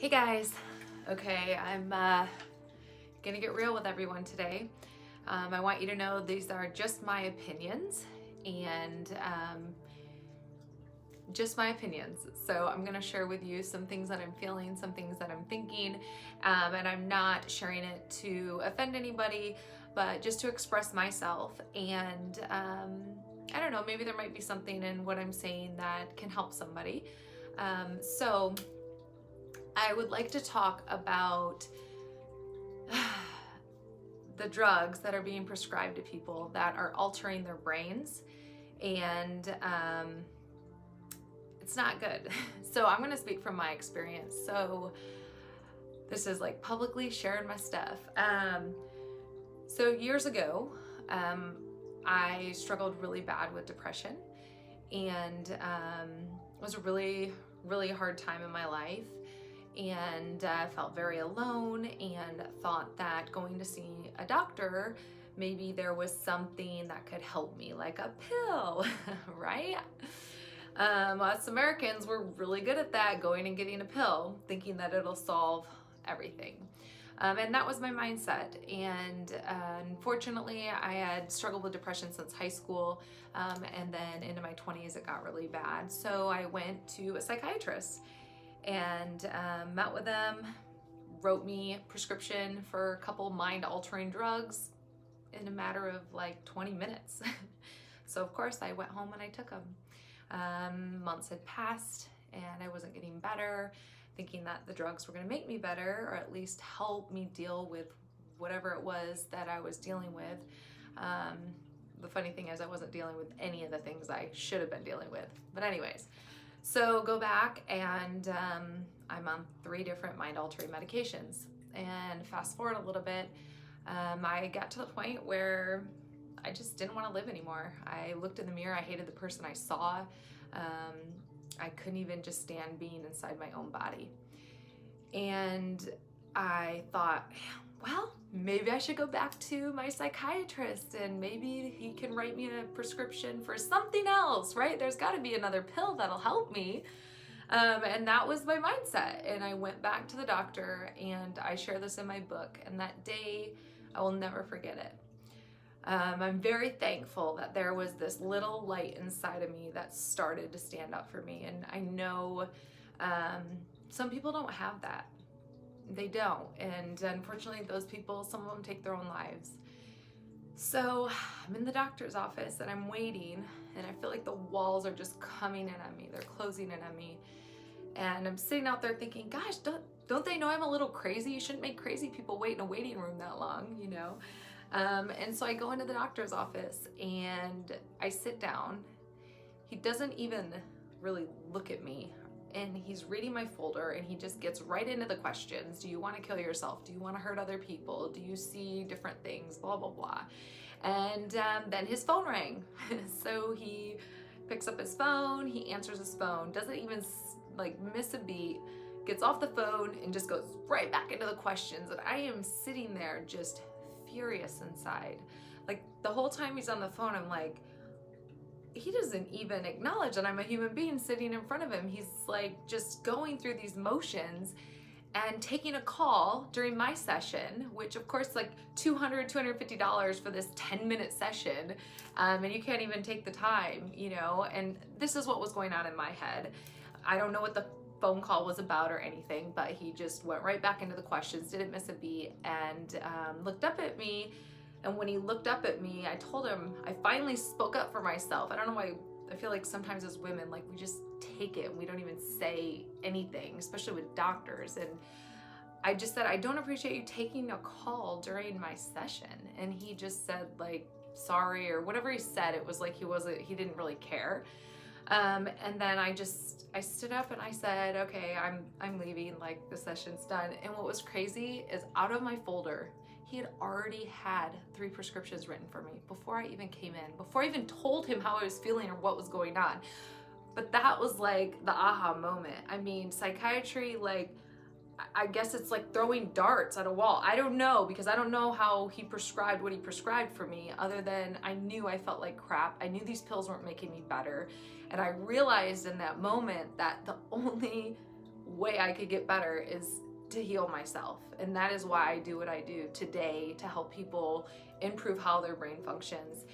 Hey guys, okay, I'm gonna get real with everyone today. I want you to know these are just my opinions and just my opinions. So I'm gonna share with you some things that I'm feeling, some things that I'm thinking, and I'm not sharing it to offend anybody, but just to express myself. And I don't know, maybe there might be something in what I'm saying that can help somebody. So I would like to talk about the drugs that are being prescribed to people that are altering their brains, and it's not good. So I'm going to speak from my experience. So this is like publicly sharing my stuff. So years ago, I struggled really bad with depression, and it was a really, really hard time in my life. And I felt very alone and thought that going to see a doctor, maybe there was something that could help me, like a pill, right? Us Americans, we're really good at that, going and getting a pill, thinking that it'll solve everything. And that was my mindset. And unfortunately, I had struggled with depression since high school. And then into my 20s, it got really bad. So I went to a psychiatrist and met with them, wrote me a prescription for a couple mind-altering drugs in a matter of like 20 minutes. So of course I went home and I took them. Months had passed and I wasn't getting better, thinking that the drugs were gonna make me better or at least help me deal with whatever it was that I was dealing with. The funny thing is I wasn't dealing with any of the things I should have been dealing with. But anyways, so go back and I'm on 3 different mind-altering medications. And fast forward a little bit, I got to the point where I just didn't want to live anymore. I looked in the mirror, I hated the person I saw. I couldn't even just stand being inside my own body. And I thought, well, maybe I should go back to my psychiatrist and maybe he can write me a prescription for something else, right? There's got to be another pill that'll help me. And that was my mindset. And I went back to the doctor, and I share this in my book. And that day, I will never forget it. I'm very thankful that there was this little light inside of me that started to stand up for me. And I know some people don't have that. They don't. And unfortunately, those people, some of them take their own lives. So I'm in the doctor's office and I'm waiting, and I feel like the walls are just coming in on me. They're closing in on me. And I'm sitting out there thinking, gosh, don't they know I'm a little crazy? You shouldn't make crazy people wait in a waiting room that long, you know? And so I go into the doctor's office and I sit down. He doesn't even really look at me. And he's reading my folder and he just gets right into the questions. Do you want to kill yourself? Do you want to hurt other people? Do you see different things? Blah, blah, blah. And then his phone rang. So he picks up his phone, he answers his phone, doesn't even like miss a beat, gets off the phone and just goes right back into the questions. And I am sitting there just furious inside. Like the whole time he's on the phone, I'm like, he doesn't even acknowledge that I'm a human being sitting in front of him. He's like just going through these motions and taking a call during my session, which of course like $250 for this 10-minute session. And you can't even take the time, you know? And this is what was going on in my head. I don't know what the phone call was about or anything, but he just went right back into the questions, didn't miss a beat, and looked up at me. And when he looked up at me, I told him, I finally spoke up for myself. I don't know why, I feel like sometimes as women, like we just take it and we don't even say anything, especially with doctors. And I just said, I don't appreciate you taking a call during my session. And he just said like, sorry, or whatever he said. It was like he didn't really care. And then I stood up and I said, okay, I'm leaving, like the session's done. And what was crazy is out of my folder, he had already had 3 prescriptions written for me before I even came in, before I even told him how I was feeling or what was going on. But that was like the aha moment. I mean, psychiatry, like, I guess it's like throwing darts at a wall. I don't know, because I don't know how he prescribed what he prescribed for me, other than I knew I felt like crap. I knew these pills weren't making me better. And I realized in that moment that the only way I could get better is to heal myself. And that is why I do what I do today, to help people improve how their brain functions.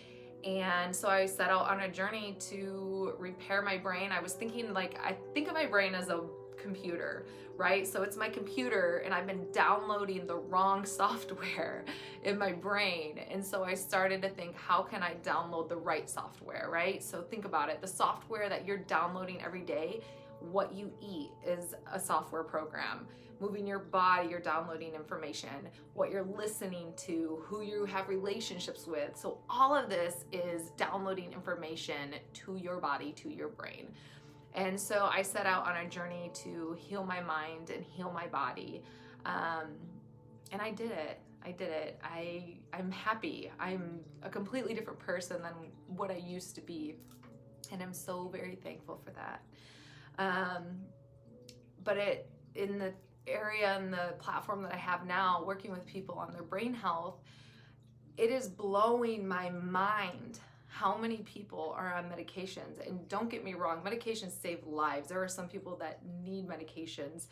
And so I set out on a journey to repair my brain. I was thinking, like, I think of my brain as a computer, right? So it's my computer, and I've been downloading the wrong software in my brain. And so I started to think, how can I download the right software, right? So think about it. The software that you're downloading every day, what you eat is a software program. Moving your body, you're downloading information. What you're listening to, who you have relationships with. So all of this is downloading information to your body, to your brain. And so I set out on a journey to heal my mind and heal my body. And I did it. I'm happy. I'm a completely different person than what I used to be. And I'm so very thankful for that. But in the area and the platform that I have now, working with people on their brain health, it is blowing my mind how many people are on medications. And don't get me wrong, medications save lives. There are some people that need medications.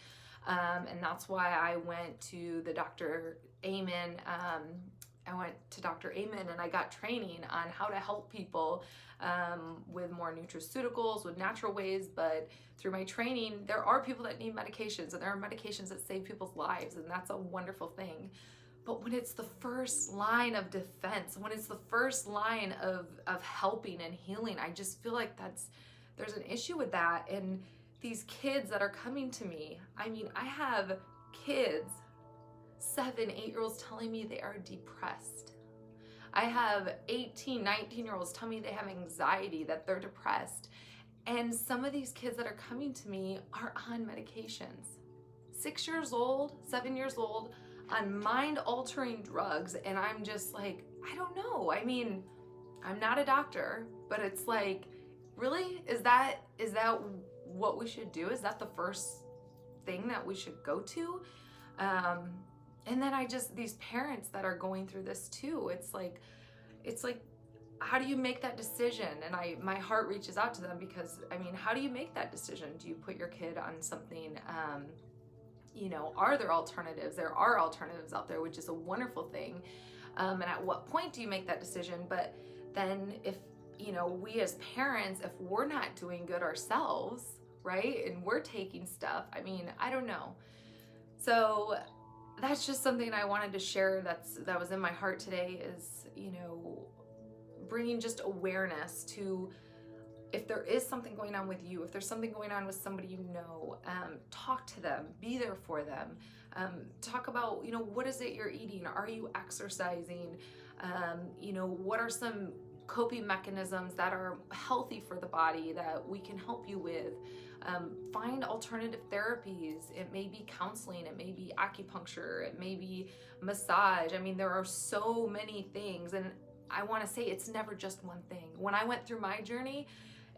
And that's why I went to the Dr. Amen. I went to Dr. Amen and I got training on how to help people with more nutraceuticals, with natural ways. But through my training, there are people that need medications, and there are medications that save people's lives, and that's a wonderful thing. But when it's the first line of defense, when it's the first line of helping and healing, I just feel like there's an issue with that. And these kids that are coming to me, I mean, I have kids, 7, 8-year-olds telling me they are depressed. I have 18, 19-year-olds tell me they have anxiety, that they're depressed. And some of these kids that are coming to me are on medications. 6 years old, 7 years old, on mind-altering drugs. And I'm just like, I don't know. I mean, I'm not a doctor, but it's like, really? Is that what we should do? Is that the first thing that we should go to? And then these parents that are going through this too, it's like, how do you make that decision? And my heart reaches out to them, because I mean, how do you make that decision? Do you put your kid on something, are there alternatives? There are alternatives out there, which is a wonderful thing. And at what point do you make that decision? But then if, we as parents, if we're not doing good ourselves, right? And we're taking stuff, I mean, I don't know. So that's just something I wanted to share that was in my heart today, is, bringing just awareness to, if there is something going on with you, if there's something going on with somebody talk to them, be there for them. Talk about, what is it you're eating? Are you exercising? What are some coping mechanisms that are healthy for the body that we can help you with? Find alternative therapies. It may be counseling, it may be acupuncture, it may be massage. I mean, there are so many things, and I want to say it's never just one thing. When I went through my journey,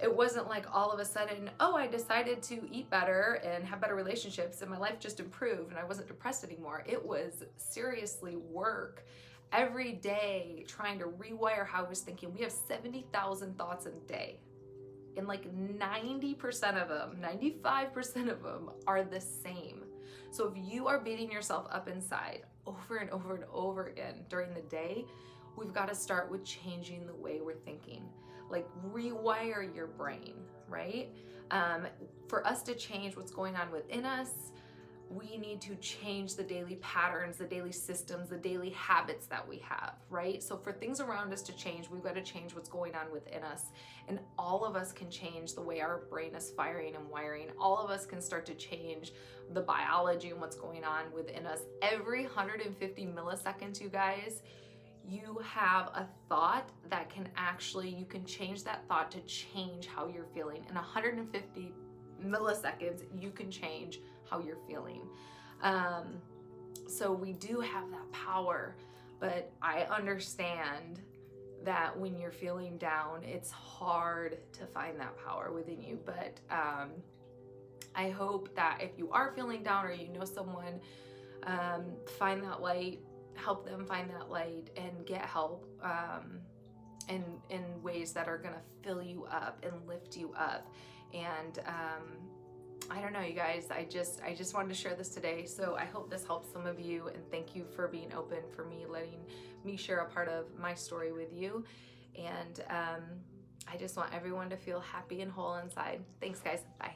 it wasn't like all of a sudden, I decided to eat better and have better relationships and my life just improved and I wasn't depressed anymore. It was seriously work every day, trying to rewire how I was thinking. We have 70,000 thoughts a day, and like 90% of them, 95% of them are the same. So if you are beating yourself up inside over and over and over again during the day, we've got to start with changing the way we're thinking. Like, rewire your brain, right? For us to change what's going on within us, we need to change the daily patterns, the daily systems, the daily habits that we have, right? So for things around us to change, we've got to change what's going on within us. And all of us can change the way our brain is firing and wiring. All of us can start to change the biology and what's going on within us. Every 150 milliseconds, you guys, you have a thought that you can change that thought to change how you're feeling. In 150 milliseconds, you can change how you're feeling. So we do have that power, but I understand that when you're feeling down, it's hard to find that power within you. But I hope that if you are feeling down, or someone, find that light, help them find that light and get help in ways that are going to fill you up and lift you up. And I don't know, you guys, I just wanted to share this today. So I hope this helps some of you, and thank you for being open, for me letting me share a part of my story with you. And I just want everyone to feel happy and whole inside. Thanks, guys. Bye.